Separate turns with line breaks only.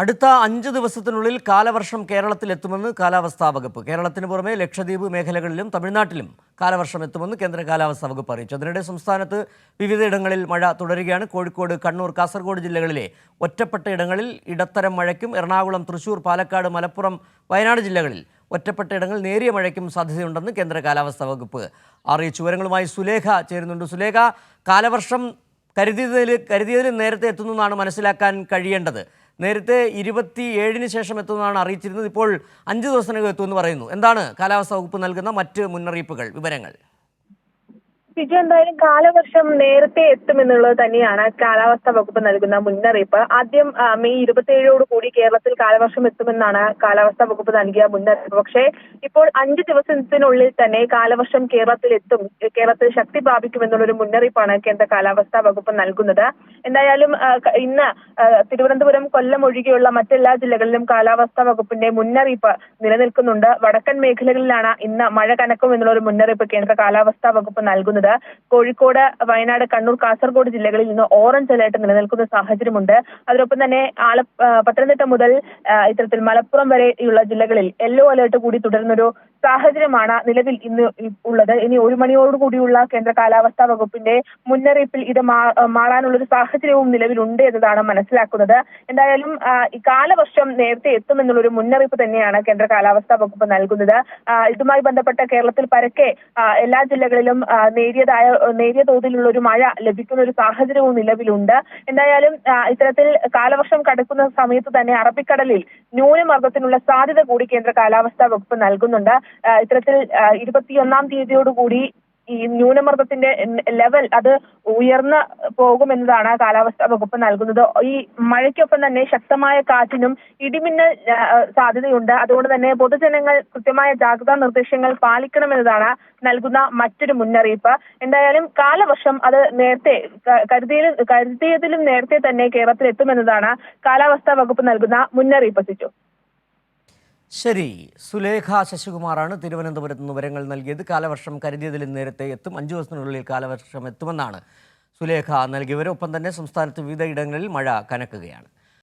അടുത്ത 5 ദിവസത്തിനുള്ളിൽ കാലവർഷം കേരളത്തിലെത്തുമെന്ന് കാലാവസ്ഥാ വകുപ്പ്. കേരളത്തിന് പുറമെ ലക്ഷദ്വീപ് മേഖലകളിലും തമിഴ്നാട്ടിലും കാലവർഷം എത്തുമെന്ന് കേന്ദ്ര കാലാവസ്ഥാ വകുപ്പ് അറിയിച്ചു. അതിനിടെ സംസ്ഥാനത്ത് വിവിധയിടങ്ങളിൽ മഴ തുടരുകയാണ്. കോഴിക്കോട്, കണ്ണൂർ, കാസർഗോഡ് ജില്ലകളിലെ ഒറ്റപ്പെട്ട ഇടങ്ങളിൽ ഇടത്തരം മഴയ്ക്കും, എറണാകുളം, തൃശൂർ, പാലക്കാട്, മലപ്പുറം, വയനാട് ജില്ലകളിൽ ഒറ്റപ്പെട്ട ഇടങ്ങളിൽ നേരിയ മഴയ്ക്കും സാധ്യതയുണ്ടെന്ന് കേന്ദ്ര കാലാവസ്ഥാ വകുപ്പ് അറിയിച്ചു. വിവരങ്ങളുമായി സുലേഖ ചേരുന്നുണ്ട്. സുലേഖ, കാലവർഷം കരുതിയതിലും നേരത്തെ എത്തുന്നതാണ് മനസ്സിലാക്കാൻ കഴിയേണ്ടത്. നേരത്തെ 27-ന് ശേഷം എത്തുന്നതാണ് അറിയിച്ചിരുന്നത്. ഇപ്പോൾ 5 ദിവസത്തിനകം എത്തുമെന്ന് പറയുന്നു. എന്താണ് കാലാവസ്ഥാ വകുപ്പ് നൽകുന്ന മറ്റ് മുന്നറിയിപ്പുകൾ, വിവരങ്ങൾ?
എന്തായാലും കാലവർഷം നേരത്തെ എത്തുമെന്നുള്ളത് തന്നെയാണ് കാലാവസ്ഥാ വകുപ്പ് നൽകുന്ന മുന്നറിയിപ്പ്. ആദ്യം മെയ് 27 കൂടി കേരളത്തിൽ കാലവർഷം എത്തുമെന്നാണ് കാലാവസ്ഥാ വകുപ്പ് നൽകിയ മുന്നറിയിപ്പ്. പക്ഷേ ഇപ്പോൾ 5 ദിവസത്തിനുള്ളിൽ തന്നെ കാലവർഷം കേരളത്തിൽ ശക്തി പ്രാപിക്കുമെന്നുള്ളൊരു മുന്നറിയിപ്പാണ് കേന്ദ്ര കാലാവസ്ഥാ വകുപ്പ് നൽകുന്നത്. എന്തായാലും ഇന്ന് തിരുവനന്തപുരം, കൊല്ലം ഒഴികെയുള്ള മറ്റെല്ലാ ജില്ലകളിലും കാലാവസ്ഥാ വകുപ്പിന്റെ മുന്നറിയിപ്പ് നിലനിൽക്കുന്നുണ്ട്. വടക്കൻ മേഖലകളിലാണ് ഇന്ന് മഴ കനക്കുമെന്നുള്ള ഒരു മുന്നറിയിപ്പ് കേന്ദ്ര കാലാവസ്ഥാ വകുപ്പ് നൽകുന്നത്. കോഴിക്കോട്, വയനാട്, കണ്ണൂർ, കാസർഗോഡ് ജില്ലകളിൽ ഇന്ന് ഓറഞ്ച് അലേർട്ട് നിലനിൽക്കുന്ന സാഹചര്യമുണ്ട്. അതിനൊപ്പം തന്നെ പത്തനംതിട്ട മുതൽ ഇത്തരത്തിൽ മലപ്പുറം വരെയുള്ള ജില്ലകളിൽ യെല്ലോ അലേർട്ട് കൂടി തുടരുന്നൊരു സാഹചര്യമാണ് നിലവിൽ ഇന്ന് ഉള്ളത്. ഇനി 1 മണിയോടുകൂടിയുള്ള കേന്ദ്ര കാലാവസ്ഥാ വകുപ്പിന്റെ മുന്നറിയിപ്പിൽ ഇത് മാറാനുള്ളൊരു സാഹചര്യവും നിലവിലുണ്ട് എന്നതാണ് മനസ്സിലാക്കുന്നത്. എന്തായാലും ഈ കാലവർഷം നേരത്തെ എത്തുമെന്നുള്ളൊരു മുന്നറിയിപ്പ് തന്നെയാണ് കേന്ദ്ര കാലാവസ്ഥാ വകുപ്പ് നൽകുന്നത്. ഇതുമായി ബന്ധപ്പെട്ട കേരളത്തിൽ പരക്കെ എല്ലാ ജില്ലകളിലും നേരിയ തോതിലുള്ള ഒരു മഴ ലഭിക്കുന്ന ഒരു സാഹചര്യവും നിലവിലുണ്ട്. എന്തായാലും ഇത്തരത്തിൽ കാലവർഷം കടക്കുന്ന സമയത്ത് തന്നെ അറബിക്കടലിൽ ന്യൂനമർദ്ദത്തിനുള്ള സാധ്യത കൂടി കേന്ദ്ര കാലാവസ്ഥാ വകുപ്പ് നൽകുന്നുണ്ട്. ഇത്തരത്തിൽ 21-ാം തീയതിയോടുകൂടി ഈ ന്യൂനമർദ്ദത്തിന്റെ ലെവൽ അത് ഉയർന്നു പോകുമെന്നതാണ് കാലാവസ്ഥാ വകുപ്പ് നൽകുന്നത്. ഈ മഴയ്ക്കൊപ്പം തന്നെ ശക്തമായ കാറ്റിനും ഇടിമിന്നൽ സാധ്യതയുണ്ട്. അതുകൊണ്ട് തന്നെ പൊതുജനങ്ങൾ കൃത്യമായ ജാഗ്രതാ നിർദ്ദേശങ്ങൾ പാലിക്കണമെന്നതാണ് നൽകുന്ന മറ്റൊരു മുന്നറിയിപ്പ്. എന്തായാലും കാലവർഷം അത് നേരത്തെ കരുതിയതിലും നേരത്തെ തന്നെ കേരളത്തിൽ എത്തുമെന്നതാണ് കാലാവസ്ഥാ വകുപ്പ് നൽകുന്ന മുന്നറിയിപ്പ്. സിറ്റു.
ശരി, സുലേഖ ശശികുമാറാണ് തിരുവനന്തപുരത്ത് നിന്ന് വിവരങ്ങൾ നൽകിയത്. കാലവർഷം കരുതിയതിലും നേരത്തെ എത്തും, 5 ദിവസത്തിനുള്ളിൽ കാലവർഷം എത്തുമെന്നാണ് സുലേഖ നൽകിയവർ. ഒപ്പം തന്നെ സംസ്ഥാനത്ത് വിവിധ ഇടങ്ങളിൽ മഴ കനക്കുകയാണ്.